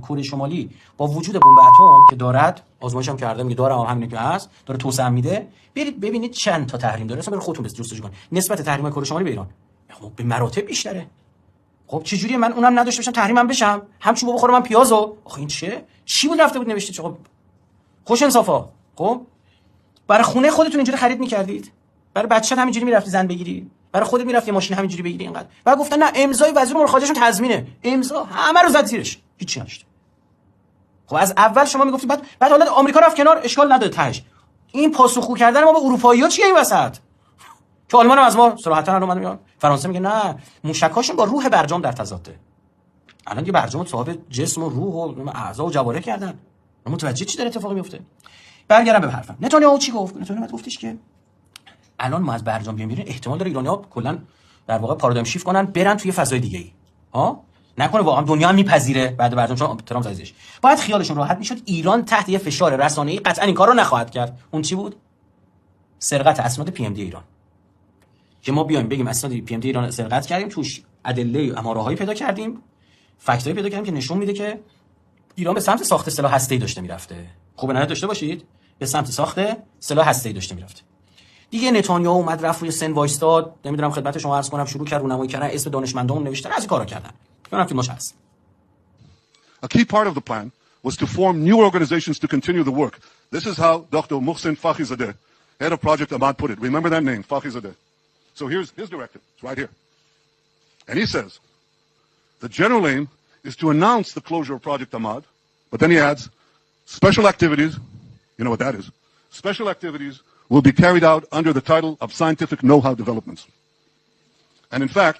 کره شمالی با وجود بمب اتم که دارد، آزمایش هم کرده میگه داره، همین که هست داره توسعه میده، برید ببینید چند تا تحریم داره، اصلا برید خودتون جستجو کنید نسبت تحریم کره شمالی به ایران به مراتب بیشتره. خب چه جوریه من اونم نداشته باشم تحریمم بشم، همچون بابا بخورم من پیازو؟ آخه این چی بود رفته بود نوشته چه؟ خب خوش انصافا. خب برای خونه خودتون اینجوری خرید میکردید؟ برای بچه‌ت همینجوری میرفتی زن بگیری؟ برای خودت میرفتی ماشین همینجوری بگیری اینقدر؟ بعد گفتن نه امضای وزیر امور خارجهشون تضمینه، امضا همه رو زد زیرش، هیچی نداشت. خب از اول شما میگفتید بعد حالا آمریکا رفت کنار، اشکال نداره تهش. این پاسخگو کردن ما به اروپایی‌ها چیه این وسط؟ که آلمان هم از ما صراحتاً الان میگن، فرانسه میگه نه موشکاشون با روح برجام در تضاده. الان دیگه برجام صاحب جسم و روح و اعضا و جوارح کردن. متوجه چی داره اتفاق میفته؟ برگردم به حرفم. نتانیاهو چی گفت؟ نتانیاهو گفتش که الان ما از برجام بیام بیرون، احتمال داره ایرانی‌ها کلا در واقع پارادایم شیفت کنن، برن توی فضای دیگه‌ای. ها؟ نکنه واقعا دنیا هم میپذیره بعد برجام، چون ترامپ زدش. باید خیالشون راحت میشد ایران تحت یه فشار رسانه‌ای قطعا این کارو نخواهد کرد. اون چی بود؟ سرقت اسناد پی ام دی ایران. که ما بیایم بگیم اسناد پی ام دی ایران سرقت کردیم، توش ادله اماره‌هایی پیدا کردیم، فکتایی پیدا کردیم که نشون میده که ایران به سمت ساخت سلاح هسته‌ای داشته میرفته. خوب نه داشته باشید، به سمت ساخت سلاح هسته‌ای داشته میرفته. دیگه نتانیاهو اومد رفت روی سن وایستاد، نمیدونم خدمت شما عرض کنم، شروع کرد رونمایی کردن، اسم دانشمندان نوشتن، از این کارا کردن. ببینم فیلمش هست. A key part of the plan was to form new organizations to continue the work. This is how Dr. Mohsen Fakhrizadeh, head of Project Ahmad, put it. Remember that name, Fakhrizadeh. So here's his directive. It's right here. And he says, the general aim is to announce the closure of Project Ahmad, but then he adds, special activities, you know what that is, special activities will be carried out under the title of scientific know-how developments. And in fact,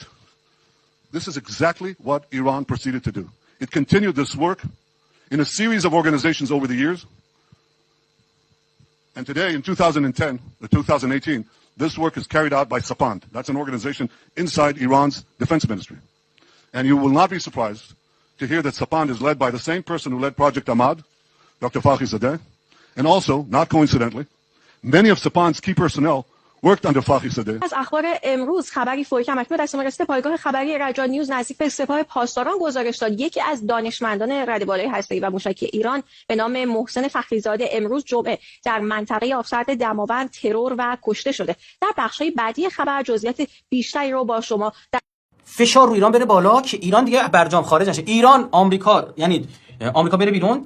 this is exactly what Iran proceeded to do. It continued this work in a series of organizations over the years. And today, in 2010, or 2018, this work is carried out by Sapand. That's an organization inside Iran's defense ministry. And you will not be surprised to hear that Sapand is led by the same person who led Project Ahmad, Dr. Fakhrizadeh. And also, not coincidentally, many of Sapand's key personnel worked under Fakhrizadeh. از اخبار امروز خبری فوری که اکنون دست ما رسیده، پایگاه خبری رجا نیوز نزدیک به سپاه پاسداران گزارش داد یکی از دانشمندان رده هسته‌ای و موشکی ایران به نام محسن فخریزاده امروز جمعه در منطقه آبسرد دماوند ترور و کشته شده. در بخش‌های بعدی خبر جزئیات بیشتری رو با شما فشار رو ایران بره بالا که ایران دیگه برجام خارج نشه. ایران آمریکا، یعنی آمریکا بره بیرون،